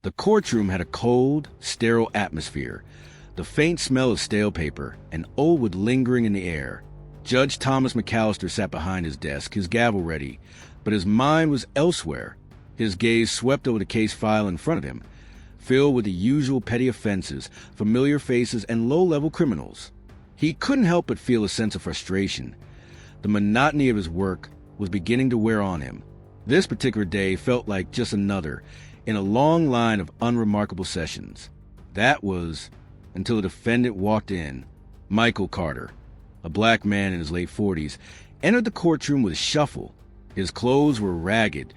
The courtroom had a cold, sterile atmosphere, the faint smell of stale paper and old wood lingering in the air. Judge Thomas McAllister sat behind his desk, his gavel ready, but his mind was elsewhere. His gaze swept over the case file in front of him, filled with the usual petty offenses, familiar faces, and low-level criminals. He couldn't help but feel a sense of frustration. The monotony of his work was beginning to wear on him. This particular day felt like just another in a long line of unremarkable sessions. That was until a defendant walked in. Michael Carter, a black man in his late 40s, entered the courtroom with a shuffle. His clothes were ragged,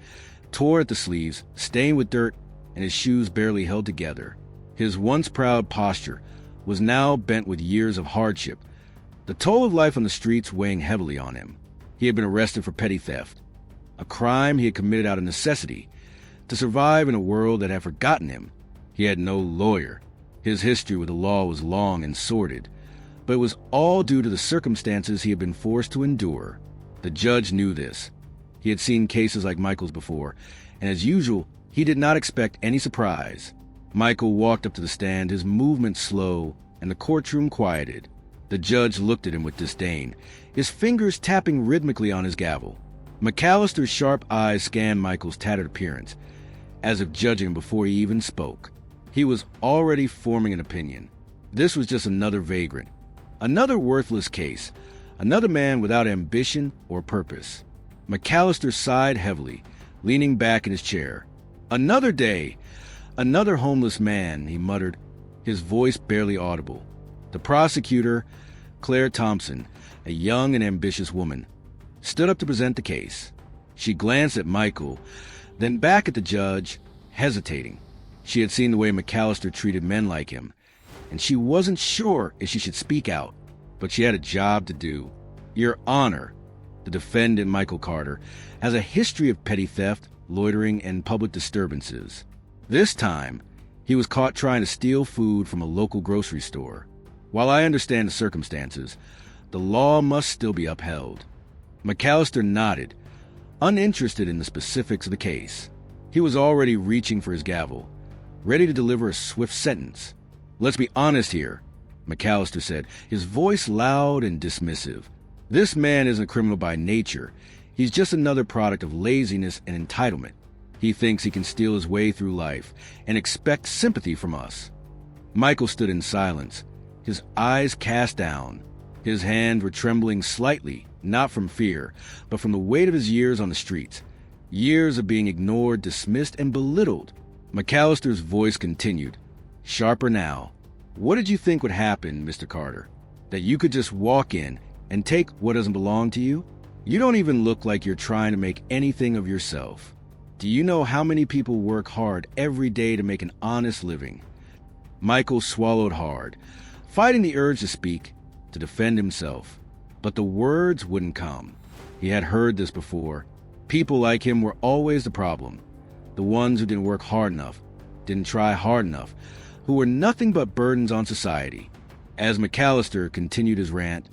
torn at the sleeves, stained with dirt, and his shoes barely held together. His once proud posture was now bent with years of hardship, the toll of life on the streets weighing heavily on him. He had been arrested for petty theft, a crime he had committed out of necessity, to survive in a world that had forgotten him. He had no lawyer. His history with the law was long and sordid, but it was all due to the circumstances he had been forced to endure. The judge knew this. He had seen cases like Michael's before, and as usual, he did not expect any surprise. Michael walked up to the stand, his movement slow, and the courtroom quieted. The judge looked at him with disdain, his fingers tapping rhythmically on his gavel. McAllister's sharp eyes scanned Michael's tattered appearance, as if judging him before he even spoke. He was already forming an opinion. This was just another vagrant, another worthless case, another man without ambition or purpose. McAllister sighed heavily, leaning back in his chair. Another day, another homeless man, he muttered, his voice barely audible. The prosecutor, Claire Thompson, a young and ambitious woman, stood up to present the case. She glanced at Michael, then back at the judge, hesitating. She had seen the way McAllister treated men like him, and she wasn't sure if she should speak out, but she had a job to do. Your Honor, the defendant, Michael Carter, has a history of petty theft, loitering, and public disturbances. This time, he was caught trying to steal food from a local grocery store. While I understand the circumstances, the law must still be upheld. McAllister nodded, uninterested in the specifics of the case. He was already reaching for his gavel, ready to deliver a swift sentence. Let's be honest here, McAllister said, his voice loud and dismissive. This man isn't a criminal by nature. He's just another product of laziness and entitlement. He thinks he can steal his way through life and expect sympathy from us. Michael stood in silence, his eyes cast down. His hands were trembling slightly, not from fear, but from the weight of his years on the streets. Years of being ignored, dismissed, and belittled. McAllister's voice continued, sharper now. What did you think would happen, Mr. Carter? That you could just walk in and take what doesn't belong to you? You don't even look like you're trying to make anything of yourself. Do you know how many people work hard every day to make an honest living? Michael swallowed hard, fighting the urge to speak, to defend himself. But the words wouldn't come. He had heard this before. People like him were always the problem. The ones who didn't work hard enough, didn't try hard enough, who were nothing but burdens on society. As McAllister continued his rant,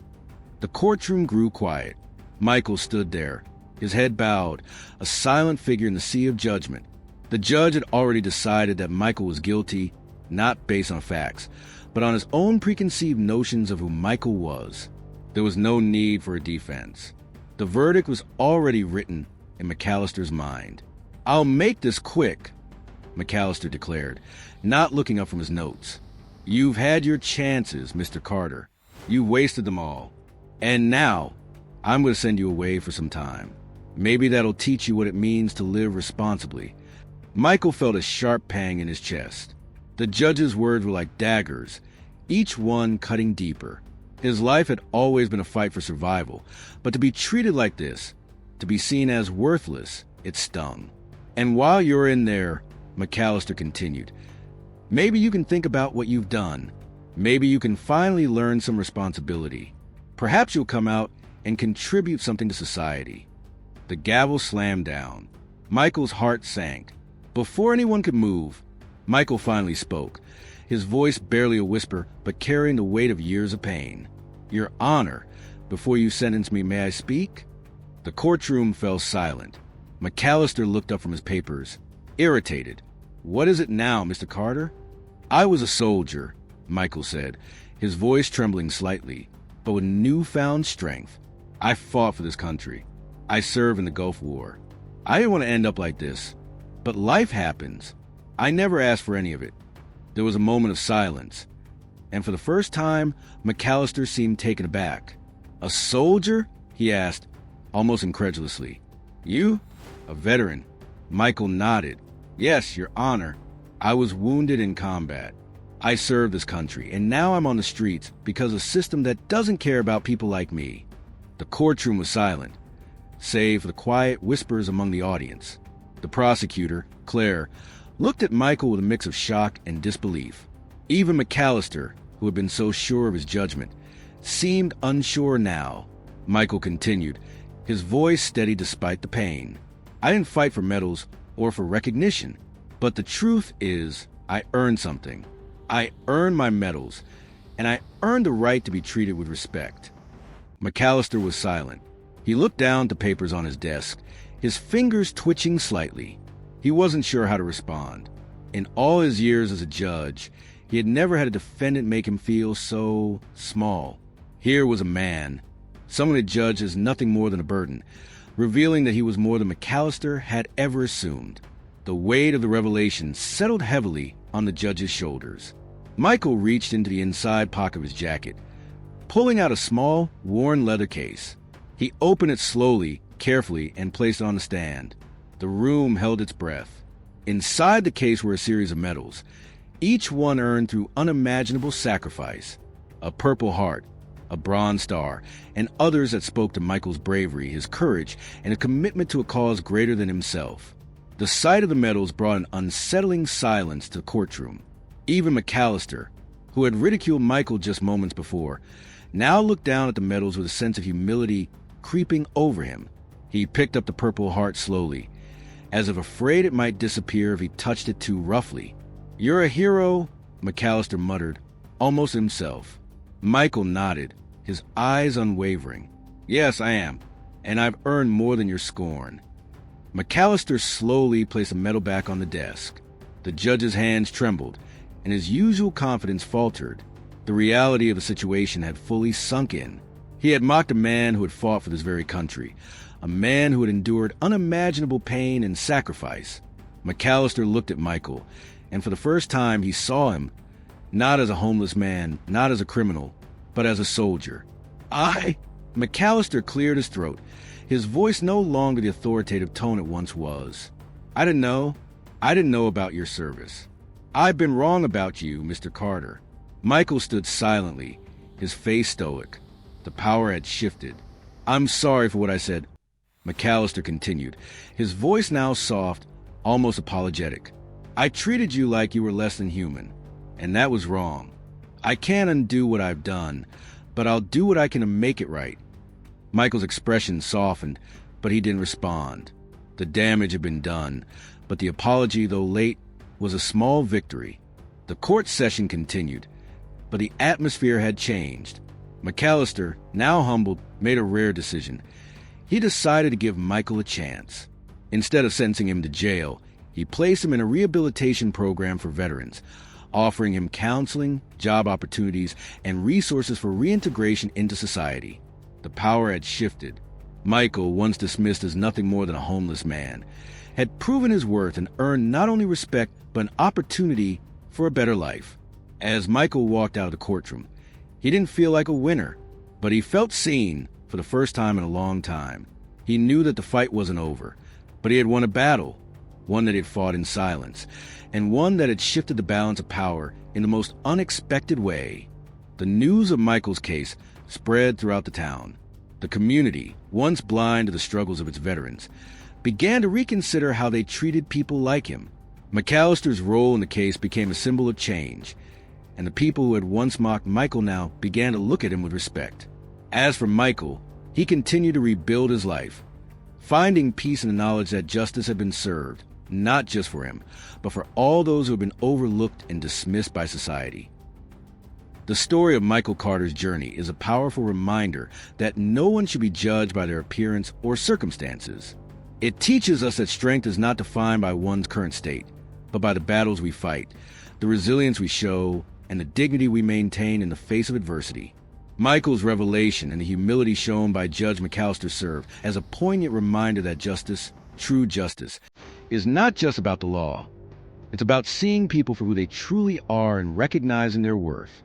the courtroom grew quiet. Michael stood there, his head bowed, a silent figure in the sea of judgment. The judge had already decided that Michael was guilty, not based on facts, but on his own preconceived notions of who Michael was. There was no need for a defense. The verdict was already written in McAllister's mind. I'll make this quick, McAllister declared, not looking up from his notes. You've had your chances, Mr. Carter. You wasted them all. And now, I'm going to send you away for some time. Maybe that'll teach you what it means to live responsibly. Michael felt a sharp pang in his chest. The judge's words were like daggers, each one cutting deeper. His life had always been a fight for survival, but to be treated like this, to be seen as worthless, it stung. And while you're in there, McAllister continued, maybe you can think about what you've done. Maybe you can finally learn some responsibility. Perhaps you'll come out and contribute something to society. The gavel slammed down. Michael's heart sank. Before anyone could move, Michael finally spoke, his voice barely a whisper, but carrying the weight of years of pain. Your Honor, before you sentence me, may I speak? The courtroom fell silent. McAllister looked up from his papers, irritated. "What is it now, Mr. Carter?" "I was a soldier," Michael said, his voice trembling slightly, but with newfound strength. "I fought for this country. I served in the Gulf War. I didn't want to end up like this. But life happens. I never asked for any of it." There was a moment of silence, and for the first time, McAllister seemed taken aback. "A soldier?" he asked, almost incredulously. "You? A veteran?" Michael nodded. "Yes, Your Honor. I was wounded in combat. I served this country, and now I'm on the streets because of a system that doesn't care about people like me." The courtroom was silent, save for the quiet whispers among the audience. The prosecutor, Claire, looked at Michael with a mix of shock and disbelief. Even McAllister, who had been so sure of his judgment, seemed unsure now. Michael continued, his voice steady despite the pain. "I didn't fight for medals or for recognition, but the truth is I earned something. I earned my medals, and I earned the right to be treated with respect." McAllister was silent. He looked down at the papers on his desk, his fingers twitching slightly. He wasn't sure how to respond. In all his years as a judge, he had never had a defendant make him feel so small. Here was a man, someone to judge as nothing more than a burden, revealing that he was more than McAllister had ever assumed. The weight of the revelation settled heavily on the judge's shoulders. Michael reached into the inside pocket of his jacket, pulling out a small, worn leather case. He opened it slowly, carefully, and placed it on the stand. The room held its breath. Inside the case were a series of medals, each one earned through unimaginable sacrifice. A Purple Heart, a Bronze Star, and others that spoke to Michael's bravery, his courage, and a commitment to a cause greater than himself. The sight of the medals brought an unsettling silence to the courtroom. Even McAllister, who had ridiculed Michael just moments before, now looked down at the medals with a sense of humility creeping over him. He picked up the Purple Heart slowly, as if afraid it might disappear if he touched it too roughly. "You're a hero," McAllister muttered, almost himself. Michael nodded, his eyes unwavering. "Yes, I am, and I've earned more than your scorn." McAllister slowly placed the medal back on the desk. The judge's hands trembled, and his usual confidence faltered. The reality of the situation had fully sunk in. He had mocked a man who had fought for this very country, a man who had endured unimaginable pain and sacrifice. McAllister looked at Michael, and for the first time he saw him, not as a homeless man, not as a criminal, but as a soldier. McAllister cleared his throat, his voice no longer the authoritative tone it once was. I didn't know about your service. I've been wrong about you, Mr. Carter." Michael stood silently, his face stoic. The power had shifted. "I'm sorry for what I said," McAllister continued, his voice now soft, almost apologetic. "I treated you like you were less than human, and that was wrong. I can't undo what I've done, but I'll do what I can to make it right." Michael's expression softened, but he didn't respond. The damage had been done, but the apology, though late, was a small victory. The court session continued, but the atmosphere had changed. McAllister, now humbled, made a rare decision. He decided to give Michael a chance. Instead of sentencing him to jail, he placed him in a rehabilitation program for veterans, offering him counseling, job opportunities, and resources for reintegration into society. The power had shifted. Michael, once dismissed as nothing more than a homeless man, had proven his worth and earned not only respect, but an opportunity for a better life. As Michael walked out of the courtroom, he didn't feel like a winner, but he felt seen for the first time in a long time. He knew that the fight wasn't over, but he had won a battle, one that he had fought in silence, and one that had shifted the balance of power in the most unexpected way. The news of Michael's case spread throughout the town. The community, once blind to the struggles of its veterans, began to reconsider how they treated people like him. McAllister's role in the case became a symbol of change, and the people who had once mocked Michael now began to look at him with respect. As for Michael, he continued to rebuild his life, finding peace in the knowledge that justice had been served, not just for him, but for all those who had been overlooked and dismissed by society. The story of Michael Carter's journey is a powerful reminder that no one should be judged by their appearance or circumstances. It teaches us that strength is not defined by one's current state, but but by the battles we fight, the resilience we show, and the dignity we maintain in the face of adversity. Michael's revelation and the humility shown by Judge McAllister serve as a poignant reminder that justice, true justice, is not just about the law. It's about seeing people for who they truly are and recognizing their worth.